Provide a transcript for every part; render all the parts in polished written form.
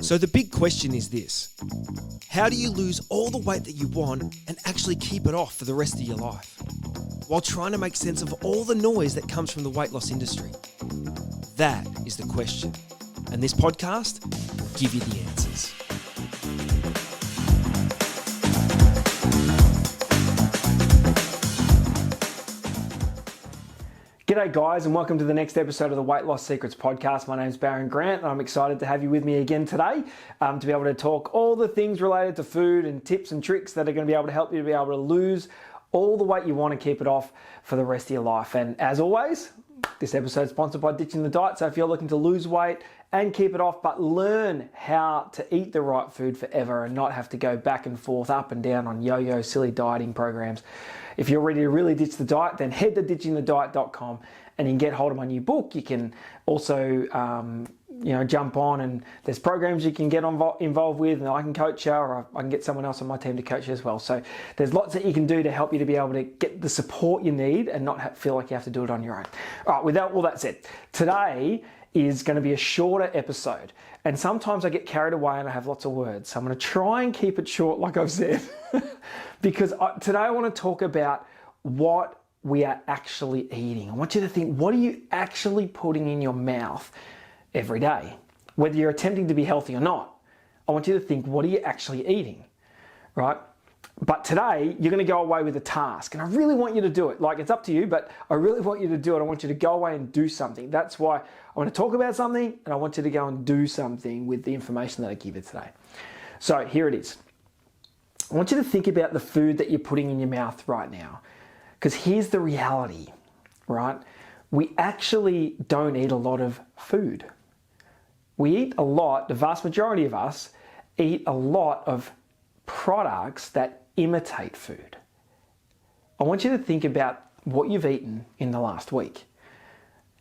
So the big question is this: how do you lose all the weight that you want and actually keep it off for the rest of your life, while trying to make sense of all the noise that comes from the weight loss industry? That is the question. And this podcast will give you the answers. G'day guys, and welcome to the next episode of the Weight Loss Secrets podcast. My name's Baron Grant and I'm excited to have you with me again today to be able to talk all the things related to food and tips and tricks that are going to be able to help you to be able to lose all the weight you want and keep it off for the rest of your life. And as always, this episode is sponsored by Ditching the Diet. So if you're looking to lose weight and keep it off, but learn how to eat the right food forever and not have to go back and forth, up and down on yo-yo silly dieting programs. If you're ready to really ditch the diet, then head to ditchingthediet.com and you can get hold of my new book. You can also jump on, and there's programs you can get involved with, and I can coach you, or I can get someone else on my team to coach you as well. So there's lots that you can do to help you to be able to get the support you need and not feel like you have to do it on your own. All right, with all that said, today is going to be a shorter episode. And sometimes I get carried away and I have lots of words. So I'm going to try and keep it short, like I've said, because today I want to talk about what we are actually eating. I want you to think, what are you actually putting in your mouth every day? Whether you're attempting to be healthy or not, I want you to think, what are you actually eating, right? But today, you're going to go away with a task, and I really want you to do it. Like, it's up to you, but I really want you to do it. I want you to go away and do something. That's why I want to talk about something, and I want you to go and do something with the information that I give you today. So here it is. I want you to think about the food that you're putting in your mouth right now, because here's the reality, right? We actually don't eat a lot of food. We eat a lot, the vast majority of us eat a lot of products that imitate food. I want you to think about what you've eaten in the last week.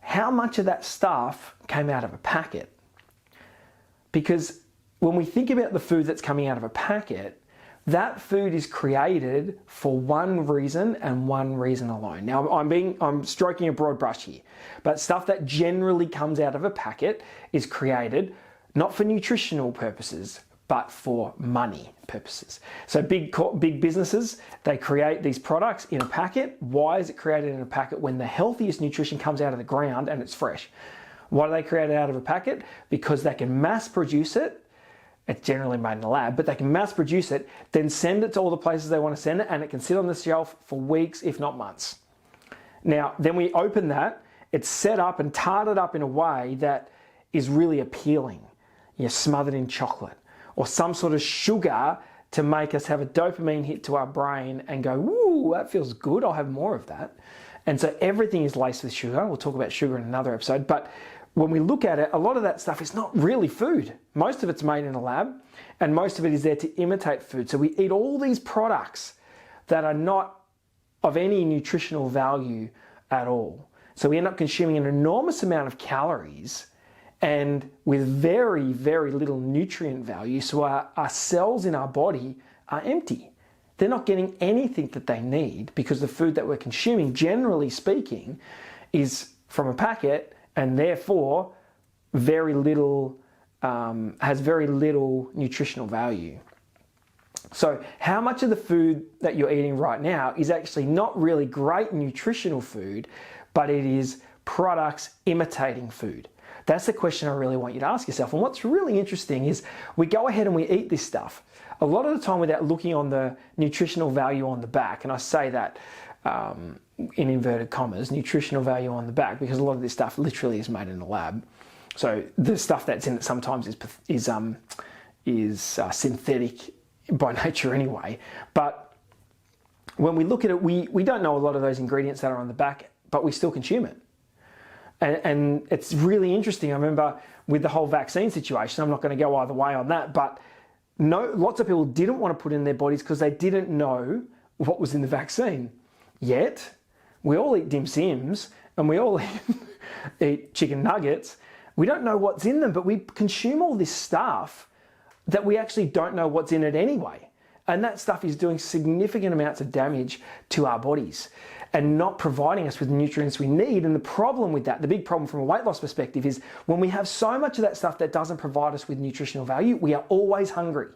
How much of that stuff came out of a packet? Because when we think about the food that's coming out of a packet, that food is created for one reason and one reason alone. Now, I'm stroking a broad brush here, but stuff that generally comes out of a packet is created not for nutritional purposes, but for money purposes. So big businesses, they create these products in a packet. Why is it created in a packet when the healthiest nutrition comes out of the ground and it's fresh? Why do they create it out of a packet? Because they can mass produce it. It's generally made in a lab, but they can mass produce it, then send it to all the places they want to send it, and it can sit on the shelf for weeks, if not months. Now, then we open that, it's set up and tarted up in a way that is really appealing. You're smothered in chocolate or some sort of sugar to make us have a dopamine hit to our brain and go, woo, that feels good, I'll have more of that. And so everything is laced with sugar. We'll talk about sugar in another episode. But when we look at it, a lot of that stuff is not really food. Most of it's made in a lab, and most of it is there to imitate food. So we eat all these products that are not of any nutritional value at all. So we end up consuming an enormous amount of calories and with very, very little nutrient value. So our cells in our body are empty. They're not getting anything that they need because the food that we're consuming, generally speaking, is from a packet, and therefore has very little nutritional value. So how much of the food that you're eating right now is actually not really great nutritional food, but it is products imitating food? That's the question I really want you to ask yourself. And what's really interesting is we go ahead and we eat this stuff a lot of the time without looking on the nutritional value on the back. And I say that in inverted commas, nutritional value on the back, because a lot of this stuff literally is made in a lab. So the stuff that's in it sometimes is synthetic by nature anyway. But when we look at it, we don't know a lot of those ingredients that are on the back, but we still consume it. And it's really interesting. I remember with the whole vaccine situation, I'm not going to go either way on that, but lots of people didn't want to put it in their bodies because they didn't know what was in the vaccine. Yet, we all eat dim sims and we all eat chicken nuggets. We don't know what's in them, but we consume all this stuff that we actually don't know what's in it anyway. And that stuff is doing significant amounts of damage to our bodies and not providing us with the nutrients we need. And the problem with that, the big problem from a weight loss perspective, is when we have so much of that stuff that doesn't provide us with nutritional value, we are always hungry.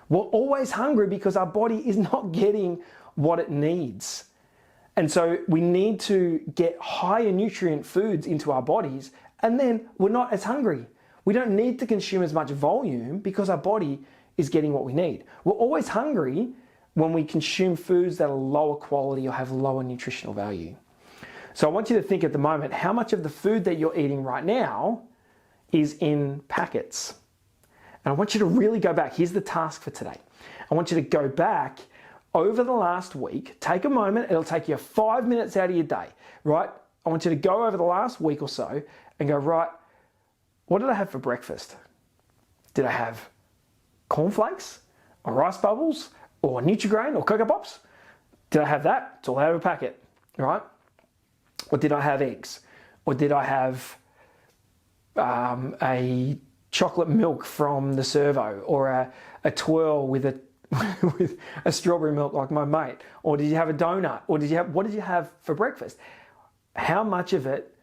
We're always hungry because our body is not getting what it needs. And so we need to get higher nutrient foods into our bodies, and then we're not as hungry. We don't need to consume as much volume because our body is getting what we need. We're always hungry when we consume foods that are lower quality or have lower nutritional value. So I want you to think at the moment, how much of the food that you're eating right now is in packets? And I want you to really go back. Here's the task for today. I want you to go back over the last week. Take a moment. It'll take you 5 minutes out of your day, right? I want you to go over the last week or so and go, right, what did I have for breakfast? Did I have cornflakes or rice bubbles or Nutri-Grain or Cocoa Pops? Did I have that? It's all out of a packet, right? Or did I have eggs? Or did I have a chocolate milk from the servo, or a twirl with a strawberry milk like my mate? Or did you have a donut? Or what did you have for breakfast? How much of it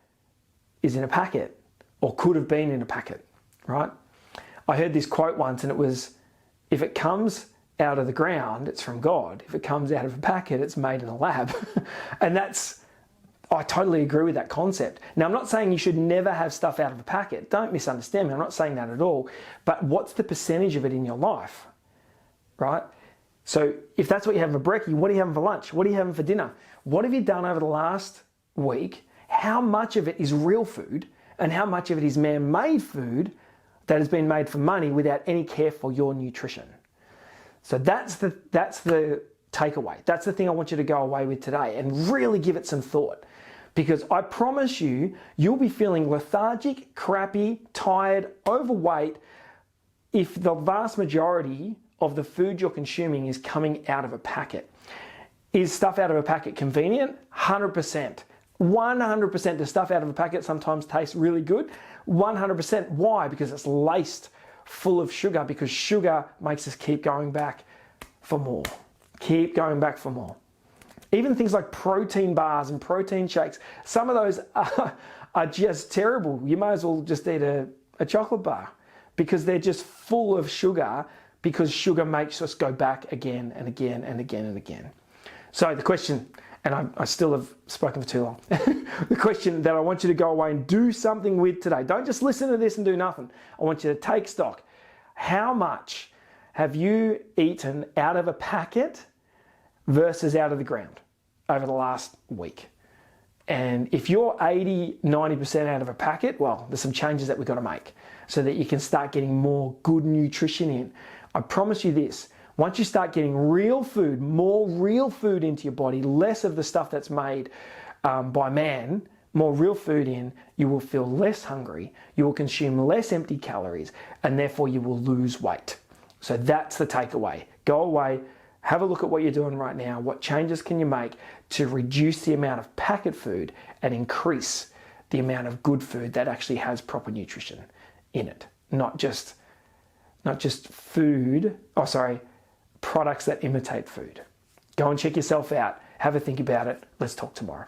is in a packet or could have been in a packet, right? I heard this quote once, and it was, if it comes out of the ground, it's from God. If it comes out of a packet, it's made in a lab. And I totally agree with that concept. Now, I'm not saying you should never have stuff out of a packet. Don't misunderstand me. I'm not saying that at all. But what's the percentage of it in your life, right? So if that's what you have for brekkie, what are you having for lunch? What are you having for dinner? What have you done over the last week? How much of it is real food and how much of it is man-made food that has been made for money without any care for your nutrition? So that's the takeaway. That's the thing I want you to go away with today and really give it some thought. Because I promise you, you'll be feeling lethargic, crappy, tired, overweight if the vast majority of the food you're consuming is coming out of a packet. Is stuff out of a packet convenient? 100%. 100%. The stuff out of a packet sometimes tastes really good. 100%. Why? Because it's laced full of sugar, because sugar makes us keep going back for more. Keep going back for more. Even things like protein bars and protein shakes, some of those are just terrible. You might as well just eat a chocolate bar, because they're just full of sugar, because sugar makes us go back again and again and again and again. So the question, and I still have spoken for too long, the question that I want you to go away and do something with today, don't just listen to this and do nothing. I want you to take stock. How much have you eaten out of a packet versus out of the ground over the last week? And if you're 80, 90% out of a packet, well, there's some changes that we've got to make so that you can start getting more good nutrition in. I promise you this, once you start getting real food, more real food into your body, less of the stuff that's made by man, more real food in, you will feel less hungry, you will consume less empty calories, and therefore you will lose weight. So that's the takeaway. Go away, have a look at what you're doing right now. What changes can you make to reduce the amount of packet food and increase the amount of good food that actually has proper nutrition in it? Not just products that imitate food. Go and check yourself out. Have a think about it. Let's talk tomorrow.